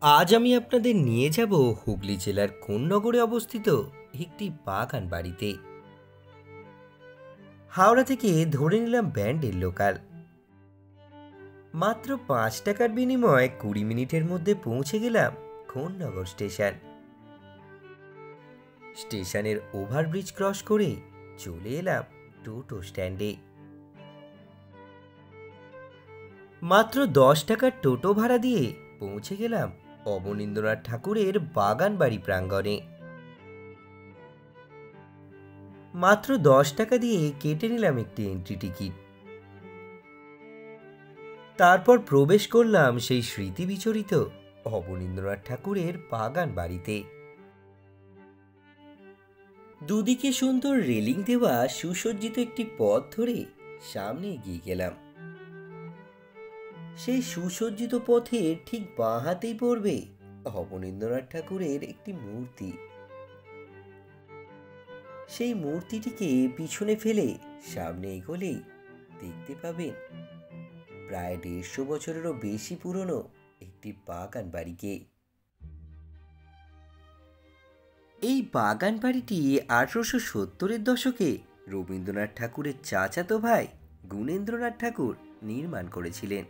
আজ আমি আপনাদের নিয়ে যাব হুগলি জেলার কোন্নগরে অবস্থিত একটি বাগান বাড়িতে। হাওড়া থেকে ধরে নিলাম ব্যান্ডের লোকাল। মাত্র 5 টাকার বিনিময়ে 20 মিনিটের মধ্যে পৌঁছে গেলাম কোন্নগর স্টেশন। স্টেশনের ওভারব্রিজ ক্রস করে চলে এলাম টোটো স্ট্যান্ডে। মাত্র 10 টাকার টোটো ভাড়া দিয়ে পৌঁছে গেলাম অবনীন্দ্রনাথ ঠাকুরের বাগান বাড়ি প্রাঙ্গণে। মাত্র 10 টাকা দিয়ে কেটে নিলাম একটি এন্ট্রি টিকিট। তারপর প্রবেশ করলাম সেই স্মৃতি বিচরিত অবনীন্দ্রনাথ ঠাকুরের বাগান বাড়িতে। দুদিকে সুন্দর রেলিং দেওয়া সুসজ্জিত একটি পথ ধরে সামনে এগিয়ে গেলাম। সেই সুসজ্জিত পথের ঠিক বাঁ হাতেই পড়বে অবনীন্দ্রনাথ ঠাকুরের একটি মূর্তি। সেই মূর্তিটিকে পিছনে ফেলে সামনে এগোলেই দেখতে পাবেন প্রায় 150 বছরেরও বেশি পুরনো একটি বাগান বাড়িকে। এই বাগান বাড়িটি 1870-এর দশকে রবীন্দ্রনাথ ঠাকুরের চাচাতো ভাই গুণেন্দ্রনাথ ঠাকুর নির্মাণ করেছিলেন।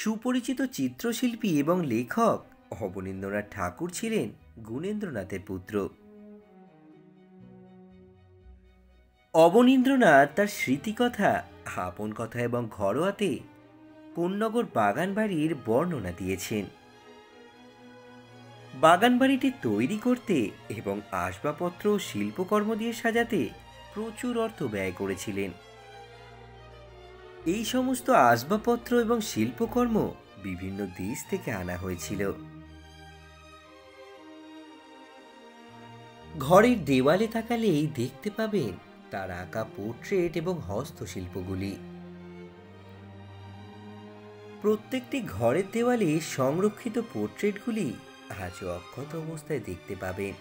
সুপরিচিত চিত্রশিল্পী এবং লেখক অবনীন্দ্রনাথ ঠাকুর ছিলেন গুণেন্দ্রনাথের পুত্র। অবনীন্দ্রনাথ তার স্মৃতিকথা, আপন কথা এবং ঘরোয়াতে কোন্নগর বাগান বাড়ির বর্ণনা দিয়েছেন। বাগান বাড়িটি তৈরি করতে এবং আসবাবপত্র ও শিল্পকর্ম দিয়ে সাজাতে প্রচুর অর্থ ব্যয় করেছিলেন। এই সমস্ত আসবাবপত্র এবং শিল্পকর্ম বিভিন্ন দেশ থেকে আনা হয়েছিল। ঘরের দেওয়ালে তাকালেই দেখতে পাবেন তার আঁকা পোর্ট্রেট এবং হস্তশিল্পগুলি। প্রত্যেকটি ঘরের দেওয়ালে সংরক্ষিত পোর্ট্রেটগুলি আজও অক্ষত অবস্থায় দেখতে পাবেন।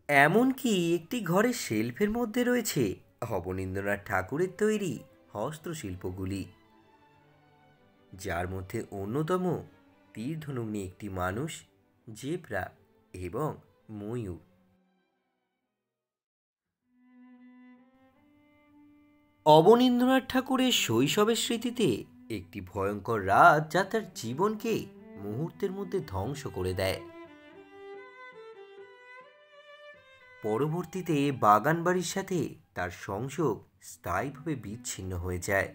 এমনকি একটি ঘরের শেলফের মধ্যে রয়েছে অবনীন্দ্রনাথ ঠাকুরের তৈরি হস্তশিল্পগুলি, যার মধ্যে অন্যতম তীর ধনুক নিয়ে একটি মানুষ, জেব্রা এবং ময়ূর। অবনীন্দ্রনাথ ঠাকুরের শৈশবের স্মৃতিতে একটি ভয়ঙ্কর রাত যা তার জীবনকে মুহূর্তের মধ্যে ধ্বংস করে দেয়। পরবর্তীতে বাগান বাড়ির সাথে তার সংযোগ স্থায়ীভাবে বিচ্ছিন্ন হয়ে যায়।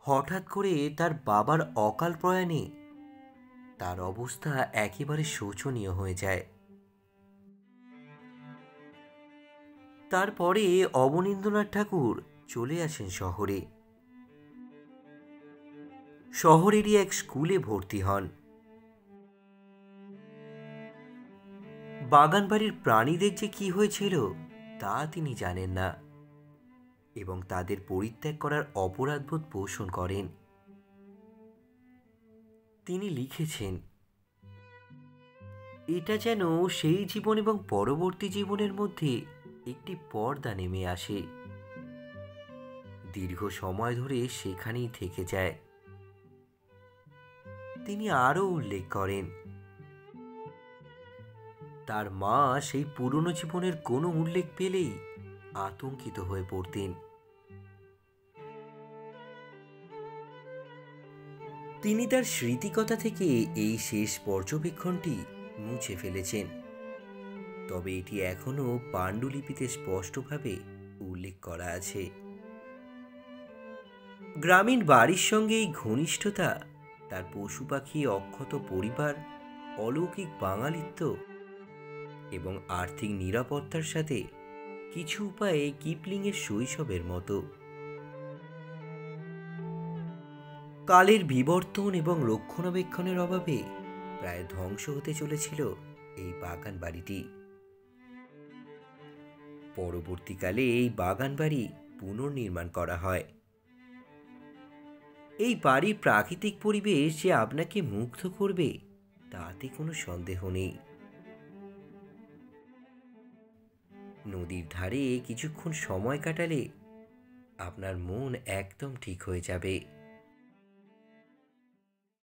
হঠাৎ করে তার বাবার অকাল প্রয়াণে তার অবস্থা একেবারে শোচনীয় হয়ে যায়। তারপরে অবনীন্দ্রনাথ ঠাকুর চলে আসেন শহরে। শহরেরই এক স্কুলে ভর্তি হন। বাগান বাড়ির প্রাণীদের যে কি হয়েছিল তা তিনি জানেন না এবং তাদের পরিত্যাগ করার অপরাধবোধ পোষণ করেন। তিনি লিখেছেন, এটা যেন সেই জীবন এবং পরবর্তী জীবনের মধ্যে একটি পর্দা নেমে আসে, দীর্ঘ সময় ধরে সেখানেই থেকে যায়। তিনি আরও উল্লেখ করেন, তার মা সেই পুরনো জীবনের কোনো উল্লেখ পেলেই আতঙ্কিত হয়ে পড়তেন। তিনি তার স্মৃতিকথা থেকে এই শেষ পর্যবেক্ষণটি মুছে ফেলেছেন, তবে এটি এখনও পাণ্ডুলিপিতে স্পষ্টভাবে উল্লেখ করা আছে। গ্রামীণ বাড়ির সঙ্গে এই ঘনিষ্ঠতা, তার পশু পাখি, অক্ষত পরিবার, অলৌকিক বাঙালিত্ব এবং আর্থিক নিরাপত্তার সাথে কিছু উপায়ে কিপলিংয়ের শৈশবের মতো। কালের বিবর্তন এবং রক্ষণাবেক্ষণের অভাবে প্রায় ধ্বংস হতে চলেছিল এই বাগান বাড়িটি। পরবর্তীকালে এই বাগান বাড়ি পুনর্নির্মাণ করা হয়। এই বাড়ির প্রাকৃতিক পরিবেশ যে আপনাকে মুগ্ধ করবে তাতে কোনো সন্দেহ নেই। নদীর ধারে কিছুক্ষণ সময় কাটালে আপনার মন একদম ঠিক হয়ে যাবে।